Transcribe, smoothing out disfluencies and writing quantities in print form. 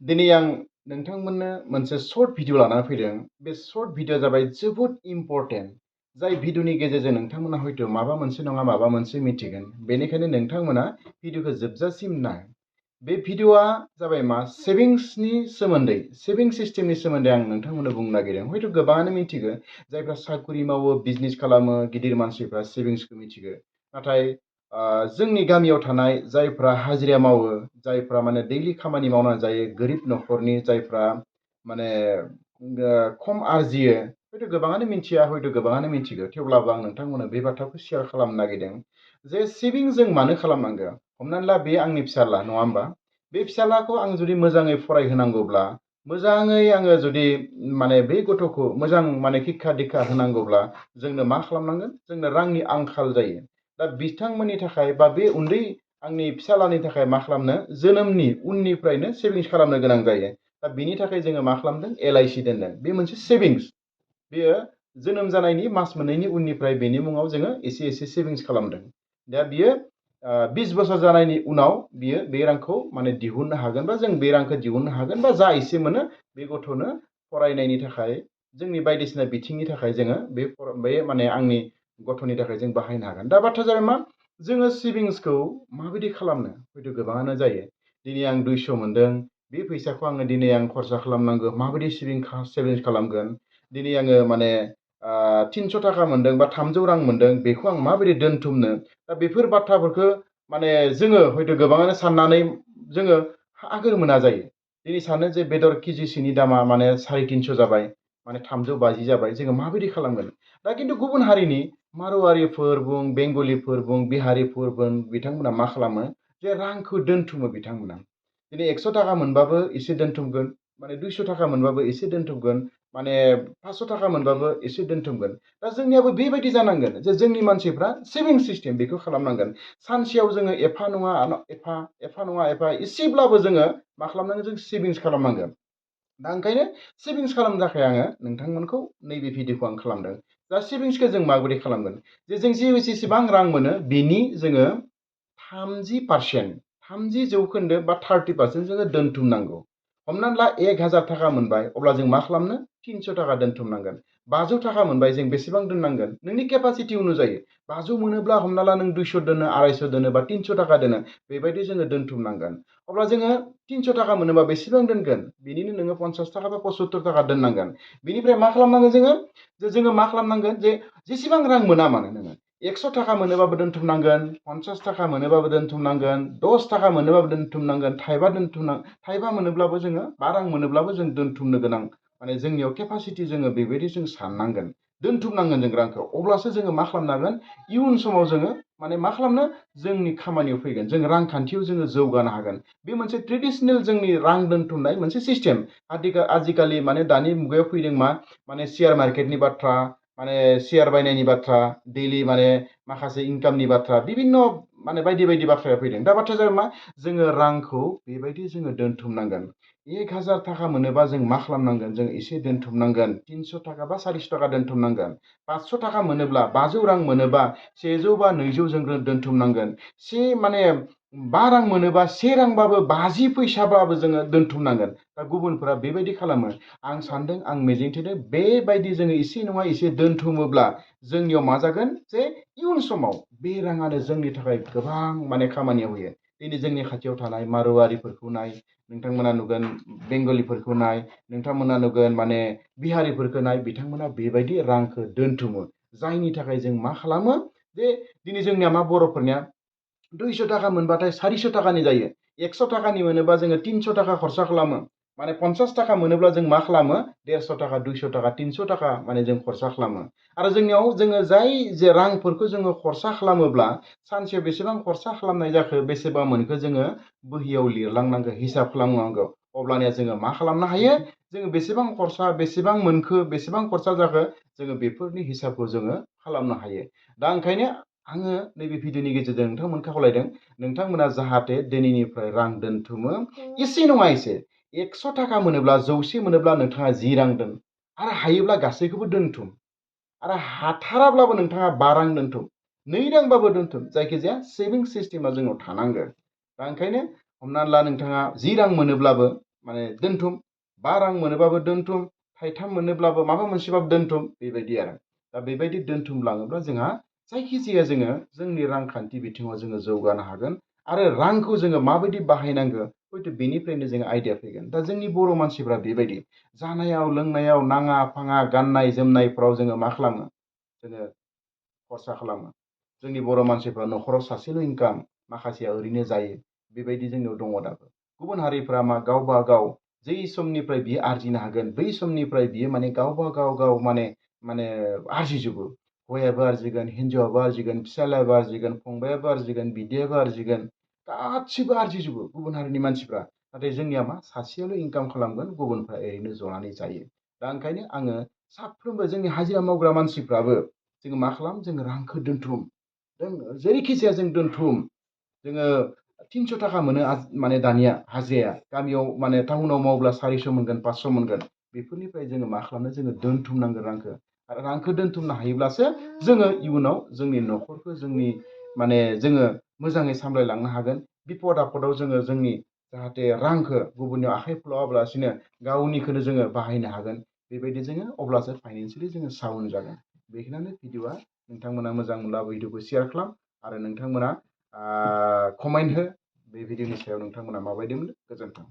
दिनै आं नोंथांमोननो मोनसे सर्ट भिडिअ लानानै फैदों। बे सर्ट भिडिअआ जाबाय जोबोद इम्परटेन्ट। जाय भिडिअनि गेजेरजों नोंथांमोना हयथ' माबा मोनसे नङा माबा मोनसे मिथिगोन। बेनिखायनो नोंथांमोना भिडिअखौ जोबजासिम नाय। बे भिडिअआ जाबाय मा सेभिंसनि सोमोन्दै, सेभिं सिस्टेमनि सोमोन्दै आं नोंथांमोननो बुंनो नागिरदों। हयथ' गोबाङानो मिथिगौ, जायफ्रा साख्रि मावो, बिजनेस खालामो, गिदिर मानसिफ्रा सेभिंसखौ मिथिगौ। नाथाय जोंनि गामियाव थानाय जायफ्रा हाजिरा मावो, जायफ्रा माने दैलि खामानि मावनानै जायो, गोरिब न'खरनि जायफ्रा माने खम आरजियो, हयथ' गोबाङानो मिथिया, हयथ' गोबाङानो मिथिगौ। थेवब्लाबो आं नोंथांमोननो बे बाथ्राखौ शेयार खालामनो नागिरदों जे सेभिं जों मानो खालामनांगौ। हमनानै ला बे आंनि फिसाला, नङा होमबा? बे फिसालाखौ आं जुदि मोजाङै फरायहोनांगौब्ला, मोजाङै आङो जुदि माने बे गथ'खौ मोजां माने शिक्षा दीक्षा होनांगौब्ला जोंनो मा खालामनांगोन? जोंनो रांनि आंखाल जायो। दा बिथांमोननि थाखाय बा बे उन्दै आंनि फिसालानि थाखाय मा खालामनो? जोनोमनि उननिफ्रायनो सेभिंस खालामनो गोनां जायो। दा बिनि थाखाय जोङो मा खालामदों? LIC दोनदों। बे मोनसे सेभिंस। बेयो जोनोम जानायनि मास मोननैनि उननिफ्राय बेनि मुङाव जोङो एसे एसे सेभिंस खालामदों। दा बियो 20 बोसोर जानायनि उनाव बियो बे रांखौ माने दिहुननो हागोन, बा जों बे रांखौ दिहुननो हागोन, बा जा एसे मोनो बे गथ'नो फरायनायनि थाखाय, जोंनि बायदिसिना बिथिंनि थाखाय जोङो बे माने आंनि गथ'नि थाखाय जों बाहायनो हागोन। दा बाथ्रा जाबाय मा? जोङो सेभिंसखौ माबायदि खालामनो? हयथ' गोबाङानो जायो। दिनै आं 200 मोनदों, बे फैसाखौ आङो दिनै आं खरसा खालामनांगौ, माबायदि सेभिंस खालामगोन? दिनै आङो माने 300 थाखा मोनदों बा 300 रां मोनदों, बेखौ आं माबायदि दोनथुमनो? दा बेफोर बाथ्राफोरखौ माने जोङो हयथ' गोबाङानो साननानै जोङो आगोर मोना जायो। दिनै सानो जे बेदर केजिसेनि दामा माने 350 जाबाय, माने 350 जाबाय, जोङो माबायदि खालामगोन? दा खिन्थु गुबुन हारिनि मारवारिफोर बुं, बेंगलिफोर बुं, बिहारिफोर बुं, बिथांमोना मा खालामो? जे रांखौ दोनथुमो बिथांमोना। दिनै 100 थाखा मोनबाबो एसे दोनथुमगोन, माने 200 थाखा मोनबाबो एसे दोनथुमगोन, माने 500 थाखा मोनबाबो एसे दोनथुमगोन। दा जोंनियाबो बेबायदि जानांगोन जे जोंनि मानसिफ्रा सेभिं सिस्टेम बेखौ खालामनांगोन। सानसेयाव जोङो एफा नङा एफा एसेब्लाबो जोङो मा खालामनांगोन? जों सेभिंस खालामनांगोन। दा ओंखायनो सेभिंस खालामनो थाखाय आङो नोंथांमोनखौ नैबे भिडिअखौ आं खालामदों। दा सेभिंसखौ जों माबोरै खालामगोन? जे जों जेसेबां रां मोनो बेनि जोङो 30% बा 30% जोङो दोनथुमनांगौ। हमनानै ला 1000 थाखा मोनबाय, अब्ला जों मा खालामनो? 300 थाखा दोनथुमनांगोन। 500 थाखा मोनबाय, जों बेसेबां दोननांगोन? नोंनि केपासिटि अनुजायै 500 मोनोब्ला हमना ला नों 200 दोनो, 250 दोनो, बा 300 थाखा दोनो, बेबायदि जोङो दोनथुमनांगोन। अब्ला जोङो 300 थाखा मोनोबा बेसेबां दोनगोन? बिनिनो नोङो 50 थाखा बा 75 थाखा दोननांगोन। बिनिफ्राय मा खालामनांगोन जोङो? जोङो मा खालामनांगोन? जे जेसेबां रां मोना मानो नोङो 100 थाखा मोनोबाबो दोनथुमनांगोन, 50 थाखा मोनोबाबो दोनथुमनांगोन, 10 थाखा मोनोबाबो दोनथुमनांगोन, थाइबा मोनोब्लाबो जोङो 5 रां मोनोब्लाबो जों दोनथुमनो गोनां माने जोंनियाव केपासिटि जोङो बेबायदि जों साननांगोन। दोनथुमनांगोन जों रांखौ। अब्लासो जोङो मा खालामनो हागोन? इयुन समाव जोङो माने मा खालामनो? जोंनि खामानियाव फैगोन। जों रांखान्थियाव जोङो जौगानो हागोन। बे मोनसे ट्रेडिशनेल जोंनि रां दोनथुमनाय मोनसे सिस्टेम। आजिखालि माने दानि मुगायाव फैदों मा? माने शेयार मार्केटनि बाथ्रा, माने शेयार बायनायनि बाथ्रा, डेलि माने माखासे इनकामनि बाथ्रा, बिभिन्न माने बायदि बायदि बाथ्राया फैदों। दा बाथ्राया जाबाय मा? जोङो रांखौ बेबायदि जोङो दोनथुमनांगोन। 1000 थाखा मोनोबा जों मा खालामनांगोन? जों एसे दोनथुमनांगोन। 300 थाखा बा 400 थाखा दोनथुमनांगोन। 500 थाखा मोनोब्ला, 500 रां मोनोबा 100 बा 200 जों दोनथुमनांगोन। माने 5 रां मोनोबा 1 रांबाबो 50 फैसाबाबो जोङो दोनथुमनांगोन। दा गुबुनफोरा बेबायदि खालामो। आं सानदों, आं मिजिंथिदों, बेबायदि जोङो एसे नङा एसे दोनथुमोब्ला जोंनियाव मा जागोन? जे इयुन समाव बे राङानो जोंनि थाखाय गोबां माने खामानियाव होयो। दिनै जोंनि खाथियाव थानाय मारवारिफोरखौ नाय, नोंथांमोना नुगोन बेंगलिफोरखौ नाय, नोंथांमोना नुगोन माने बिहारिफोरखौ नाय, बिथांमोना बेबायदि रांखौ दोनथुमो। जायनि थाखाय जों मा खालामो? जे दिनै जोंनिया मा बर'फोरनिया 200 थाखा मोनबाथाय 400 थाखानि जायो। 100 थाखानि मोनोबा जोङो 300 थाखा खरसा खालामो। माने 50 थाखा मोनोब्ला जों मा खालामो? 150 थाखा, 200 थाखा, 300 थाखा माने जों खरसा खालामो। आरो जोंनियाव जोङो जाय जे रांफोरखौ जोङो खरसा खालामोब्ला सानसेयाव बेसेबां खरसा खालामनाय जाखो, बेसेबां मोनखो जोङो बोहियाव लिरलांनांगौ, हिसाब खालामनांगौ। अब्लानिया जोङो मा खालामनो हायो? जोङो बेसेबां खरसा, बेसेबां मोनखो, बेसेबां खरसा जाखो, जोङो बेफोरनि हिसाबखौ जोङो खालामनो हायो। दा ओंखायनो आङो नैबे भिडिअनि गेजेरजों नोंथांमोनखौ खावलायदों, नोंथांमोना जाहाथे दिनैनिफ्राय रां दोनथुमो। एसे नङा एसे, 100 थाखा मोनोब्ला, 100 मोनोब्ला नोंथाङा 10 रां दोन। आरो हायोब्ला गासैखौबो दोनथुम। आरो हाथाराब्लाबो नोंथाङा 5 रां दोनथुम, 2 रांबाबो दोनथुम। जायखिजाया सेभिं सिस्टेमा जोंनाव थानांगोन। दा ओंखायनो हमनानै ला नोंथाङा 10 रां मोनोब्लाबो माने दोनथुम 5 रां मोनोबाबो दोनथुम, थाइथाम मोनोब्लाबो माबा मोनसेबाबो दोनथुम बेबायदि आरो। दा बेबायदि दोनथुमलाङोब्ला जोंहा जायखिजाया जोङो जोंनि रांखान्थि बिथिङाव जोङो जौगानो हागोन आरो रांखौ जोङो माबायदि बाहायनांगौ हयथ' बेनिफ्रायनो जोङो आइडिया फैगोन। दा जोंनि बर' मानसिफ्रा बेबायदि जानायाव लोंनायाव नाङा फाङा गाननाय जोमनायफ्राव जोङो मा खालामो जोङो खरसा खालामो। जोंनि बर' मानसिफ्रा न'खराव सासेल' इनकाम, माखासेया ओरैनो जायो। बेबायदि जोंनियाव दङ दाबो। गुबुन हारिफ्रा मा गावबा गाव जै समनिफ्राय बियो आरजिनो हागोन बै समनिफ्राय बियो माने गावबा गाव माने माने आरजिजोबो। हौवायाबो आरजिगोन, हिन्जावाबो आरजिगोन, फिसालायाबो आरजिगोन, फंबायाबो आरजिगोन, बिदायाबो आरजिगोन, गासिबो आरजिजोबो गुबुन हारिनि मानसिफ्रा। नाथाय जोंनिया मा सासेयाल' इनकाम खालामगोन, गुबुनफ्रा ओरैनो जनानै जायो। दा ओंखायनो आङो साफ्रोमबो जोंनि हाजिरा मावग्रा मानसिफ्राबो जोङो मा खालाम जोङो रांखौ दोनथुम, जेरैखि जाया जों दोनथुम। जोङो 300 थाखा मोनो माने दानिया हाजिराया गामियाव माने टाउनाव मावब्ला 400 मोनगोन, 500 मोनगोन। बेफोरनिफ्राय जोङो मा खालामनो जोङो दोनथुमनांगोन रांखौ। आरो रांखौ दोनथुमनो हायोब्लासो जोङो इयुनाव जोंनि न'खरखौ जोंनि माने जोङो मोजाङै सामलायलांनो हागोन। बिपद आफदाव जोङो जोंनि जाहाथे रांखौ गुबुननियाव आखाइ फोलावालासिनो गावनिखौनो जोङो बाहायनो हागोन। बेबायदि जोङो अब्लासो फाइनान्सियेलि जोङो साउन्ड जागोन। बेखिनियानो भिडिअ'आ। नोंथांमोना मोजां मोनब्ला भिडिअ'खौ शेयार खालाम आरो नोंथांमोना कमेन्ट हो बे भिडिअ'नि सायाव नोंथांमोना माबायदि मोनो। गोजोन्थों।